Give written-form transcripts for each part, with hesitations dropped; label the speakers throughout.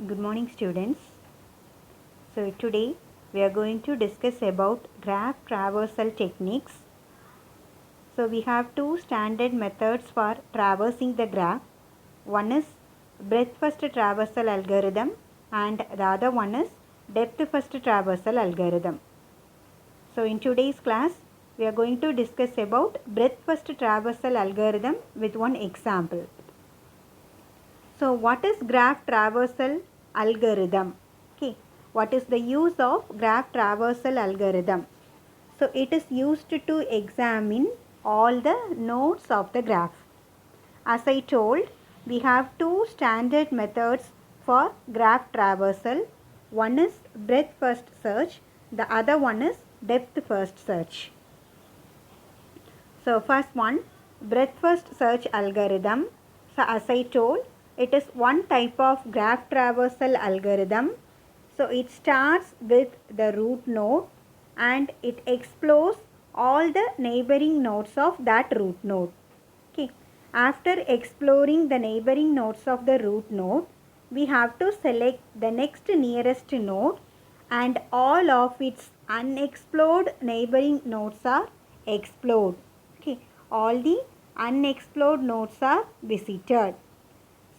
Speaker 1: Good morning, students. So today we are going to discuss about graph traversal techniques. So we have two standard methods for traversing the graph. One is breadth first traversal algorithm and the other one is depth first traversal algorithm. So in today's class we are going to discuss about breadth first traversal algorithm with one example. So what is graph traversal algorithm? Okay, what is the use of graph traversal algorithm? So it is used to examine all the nodes of the graph. As I told, we have two standard methods for graph traversal. One is breadth first search, the other one is depth first search. So first one, breadth first search algorithm. So as I told, it is one type of graph traversal algorithm. So it starts with the root node and it explores all the neighboring nodes of that root node. Okay. After exploring the neighboring nodes of the root node, we have to select the next nearest node and all of its unexplored neighboring nodes are explored. Okay. All the unexplored nodes are visited.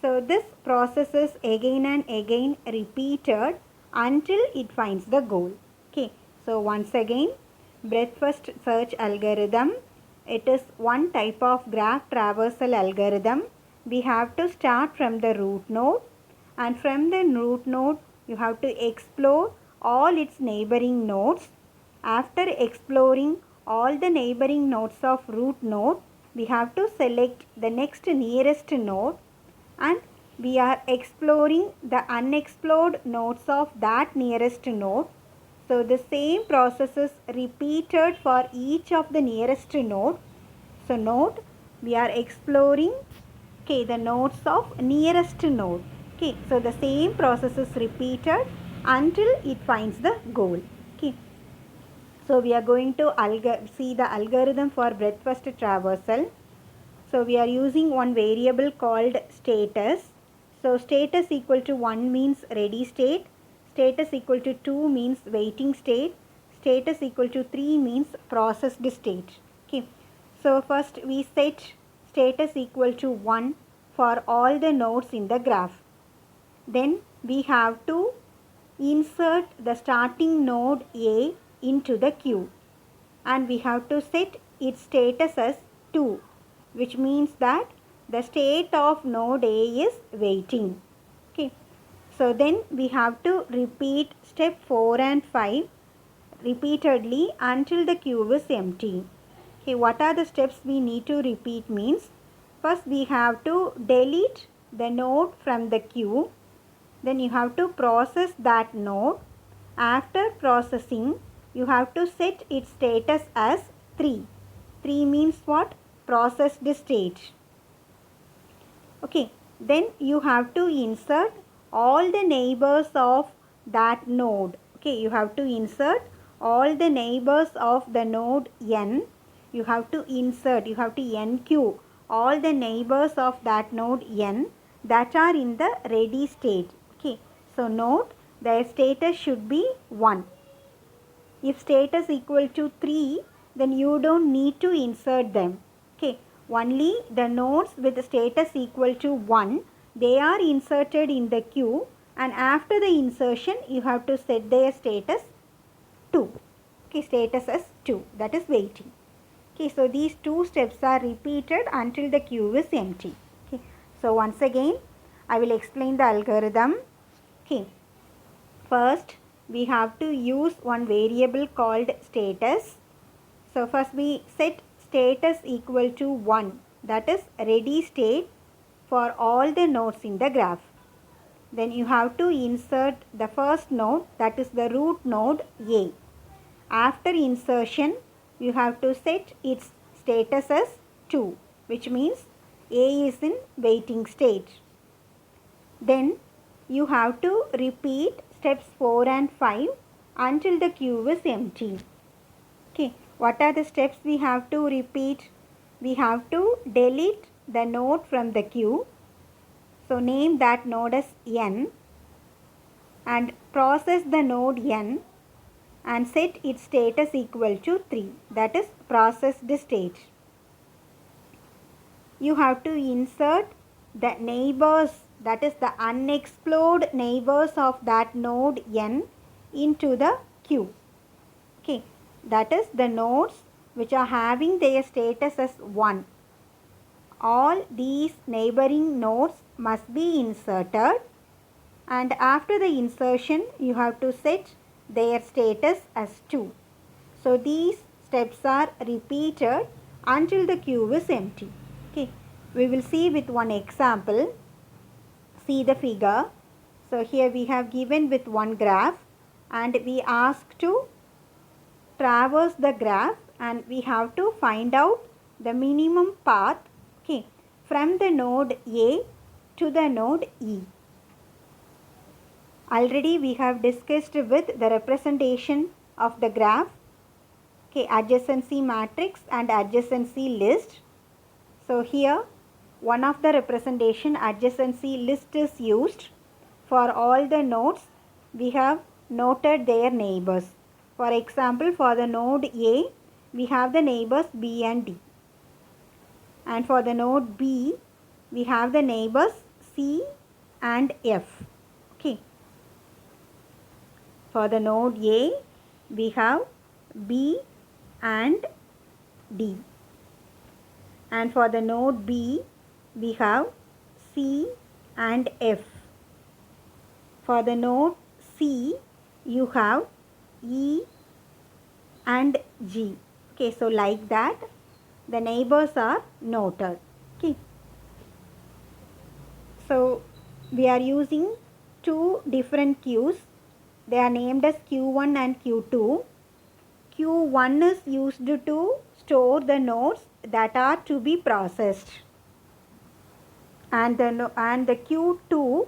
Speaker 1: So this process is again and again repeated until it finds the goal. Okay. So once again, breadth first search algorithm. It is one type of graph traversal algorithm. We have to start from the root node and from the root node you have to explore all its neighboring nodes. After exploring all the neighboring nodes of root node, we have to select the next nearest node and we are exploring the unexplored nodes of that nearest node. So the same process is repeated for each of the nearest node. So note, we are exploring the nodes of nearest node. So the same process is repeated until it finds the goal. So we are going to see the algorithm for breadth first traversal. So we are using one variable called status. So status equal to 1 means ready state. Status equal to 2 means waiting state. Status equal to 3 means processed state. Okay. So first we set status equal to 1 for all the nodes in the graph. Then we have to insert the starting node A into the queue. And we have to set its status as 2, which means that the state of node A is waiting. Okay. So then we have to repeat step 4 and 5 repeatedly until the queue is empty. Okay, what are the steps we need to repeat means, first we have to delete the node from the queue. Then you have to process that node. After processing, you have to set its status as 3. 3 means what? Processed state. Okay. Then you have to insert all the neighbors of that node. Okay. You have to insert all the neighbors of the node n. You have to insert, you have to enqueue all the neighbors of that node n that are in the ready state. Okay. So note, their status should be 1. If status equal to 3, then you don't need to insert them. Okay. Only the nodes with status equal to 1, they are inserted in the queue, and after the insertion, you have to set their status 2. Okay, status as 2, that is waiting. Okay, so these two steps are repeated until the queue is empty. Okay, so once again, I will explain the algorithm. Okay, first we have to use one variable called status. So first we set status equal to 1, that is ready state for all the nodes in the graph. Then you have to insert the first node, that is the root node A. After insertion, you have to set its status as 2, which means A is in waiting state. Then you have to repeat steps 4 and 5 until the queue is empty. Okay, what are the steps we have to repeat? We have to delete the node from the queue. So name that node as n. and process the node n and set its status equal to 3. That is processed state. You have to insert the neighbors, that is the unexplored neighbors of that node n into the queue. Okay, that is the nodes which are having their status as 1. All these neighboring nodes must be inserted, and after the insertion you have to set their status as 2. So these steps are repeated until the queue is empty. Okay, we will see with one example. See the figure. So here we have given with one graph and we ask to traverse the graph, and we have to find out the minimum path, okay, from the node A to the node E. Already we have discussed with the representation of the graph, okay, adjacency matrix and adjacency list. So here one of the representation, adjacency list, is used. For all the nodes we have noted their neighbors. For example, for the node A we have the neighbors B and D, and for the node B we have the neighbors C and F. Okay, for the node A we have B and D, and for the node B we have C and F. For the node C you have E and G. Okay, so like that the neighbors are noted. Okay, so we are using two different queues. They are named as Q1 and Q2. Q1 is used to store the nodes that are to be processed, and the Q2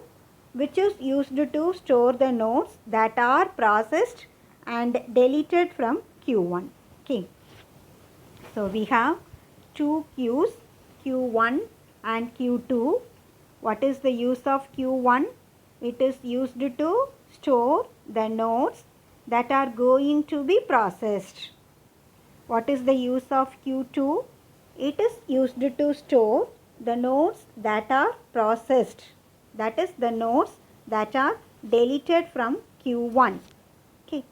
Speaker 1: which is used to store the nodes that are processed and deleted from Q1. Okay, so we have two queues, Q1 and Q2. What is the use of Q1? It is used to store the nodes that are going to be processed. What is the use of Q2? It is used to store the nodes that are processed, that is the nodes that are deleted from Q1. Okay,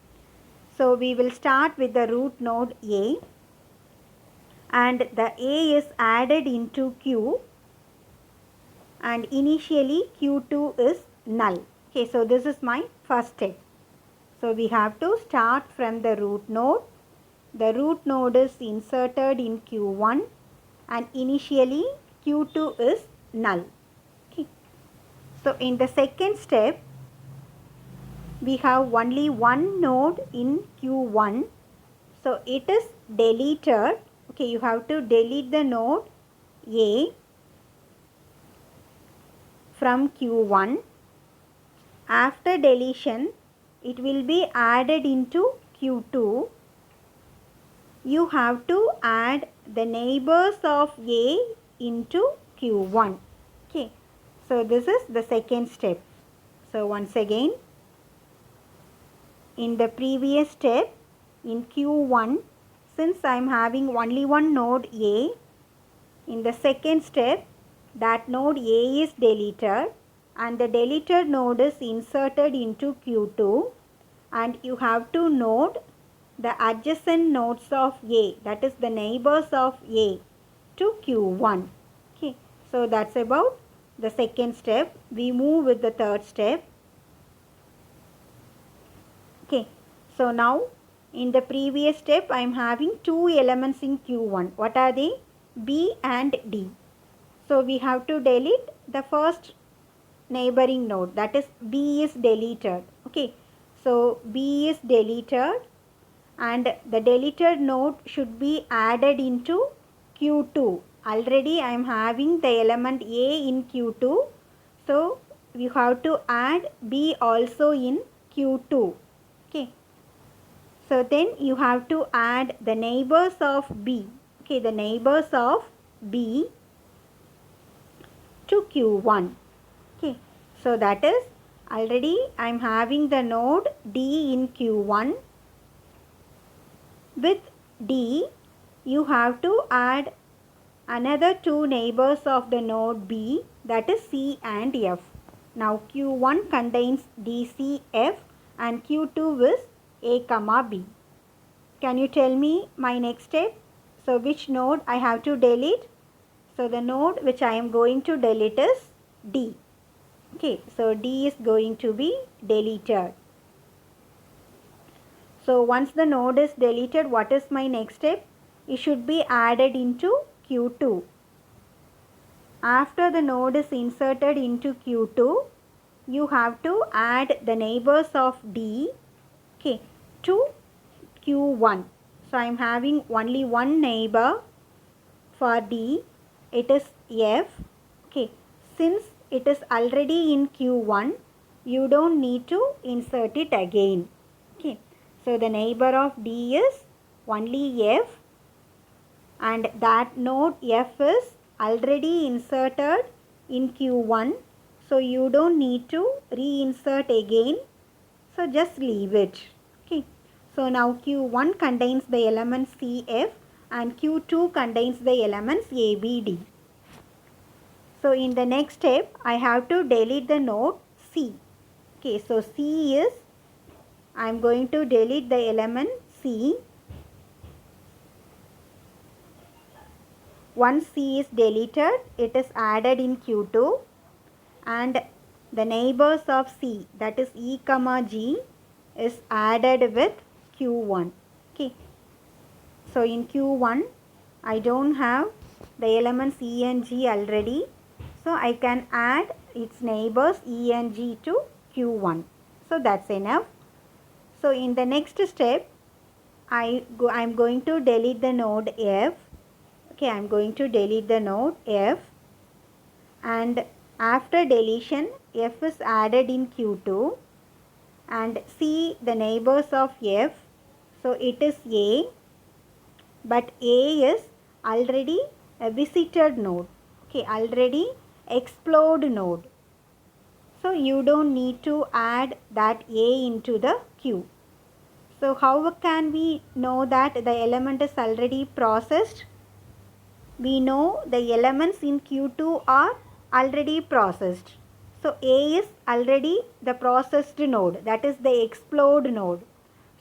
Speaker 1: so we will start with the root node A, and the A is added into Q, and initially Q2 is null. Okay, so this is my first step. So we have to start from the root node. The root node is inserted in Q1 and initially Q2 is null. Okay. So in the second step we have only one node in Q1. So it is deleted. Okay, you have to delete the node A from Q1. After deletion it will be added into Q2. You have to add the neighbors of A into Q1. Okay, so this is the second step. So once again, in the previous step in Q1, since I am having only one node A, in the second step that node A is deleted and the deleted node is inserted into Q2, and you have to note the adjacent nodes of A, that is the neighbors of A, to Q1. Okay, so that's about the second step. We move with the third step. Okay, so now in the previous step I am having two elements in Q1. What are they? B and D. So we have to delete the first neighboring node, that is B is deleted. Okay, so B is deleted and the deleted node should be added into Q2. Already I am having the element A in Q2, so we have to add B also in Q2. Okay, so then you have to add the neighbors of B. Okay, the neighbors of B to Q1. Okay, so that is Already I am having the node D in Q1. With D, you have to add another two neighbors of the node B, that is C and F. Now Q1 contains DCF and Q2 is A comma B. Can you tell me my next step? So which node I have to delete? So the node which I am going to delete is D. Okay, so D is going to be deleted. So once the node is deleted, what is my next step? It should be added into Q2. After the node is inserted into Q2, you have to add the neighbors of D, okay, to Q1. So I am having only one neighbor for D, it is F. Okay, since it is already in Q1, you don't need to insert it again. Okay, so the neighbor of D is only F, and that node F is already inserted in Q1, so you don't need to reinsert again, so just leave it. Okay, so now Q1 contains the elements CF and Q2 contains the elements ABD. So in the next step, I have to delete the node C. Okay, so C is, I am going to delete the element C. Once C is deleted, it is added in Q2, and the neighbors of C, that is E comma G, is added with Q1. Okay, so in Q1 I don't have the elements E and G already, so I can add its neighbors E and G to Q1. So that's enough. So in the next step, I'm going to delete the node F. Okay, I'm going to delete the node F, and after deletion, F is added in Q2, and see the neighbors of F. So it is A, but A is already a visited node. Okay, already explored node. So you don't need to add that A into the queue. So how can we know that the element is already processed? We know the elements in Q2 are already processed. So A is already the processed node, that is the explored node.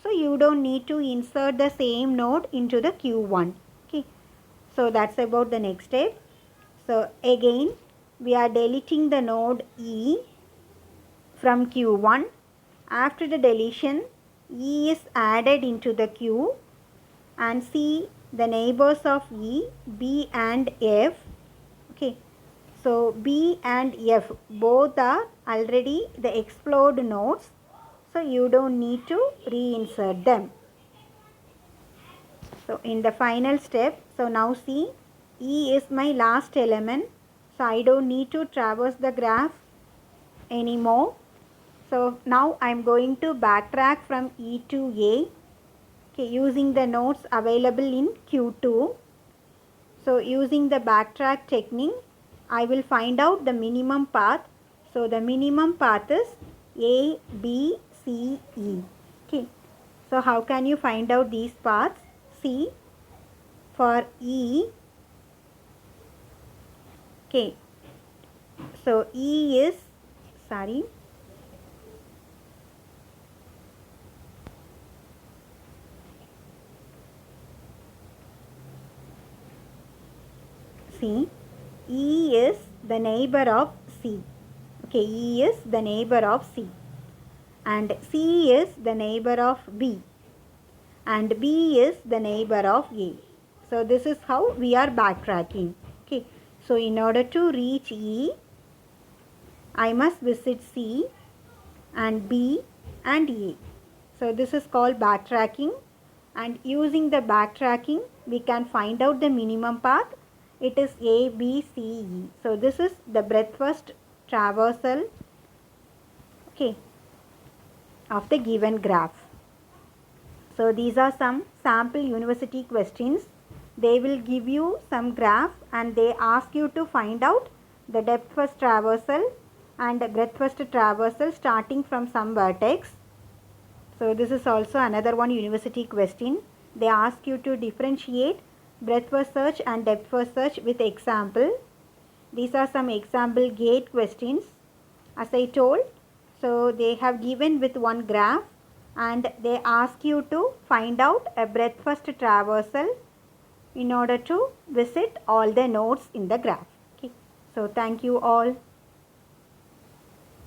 Speaker 1: So you don't need to insert the same node into the Q1. Okay, so that's about the next step. So again, we are deleting the node E from Q1. After the deletion, E is added into the queue, and see the neighbors of E, B and F. Okay, so B and F both are already the explored nodes, so you don't need to reinsert them. So in the final step, so now see, E is my last element, so I don't need to traverse the graph anymore. So now I am going to backtrack from E to A, okay, using the nodes available in Q2. So using the backtrack technique, I will find out the minimum path. So the minimum path is A, B, C, E. Okay, so how can you find out these paths? See, for E, okay, so E is, sorry, see, E is the neighbor of C. Okay, E is the neighbor of C, and C is the neighbor of B, and B is the neighbor of A. So this is how we are backtracking. Okay, so in order to reach E, I must visit C and B and A. So this is called backtracking, and using the backtracking we can find out the minimum path. It is A, B, C, E. So this is the breadth first traversal, okay, of the given graph. So these are some sample university questions. They will give you some graph and they ask you to find out the depth first traversal and breadth first traversal starting from some vertex. So this is also another one university question. They ask you to differentiate breadth first search and depth first search with example. These are some example gate questions. As I told, so they have given with one graph and they ask you to find out a breadth first traversal in order to visit all the nodes in the graph. Okay. So thank you all.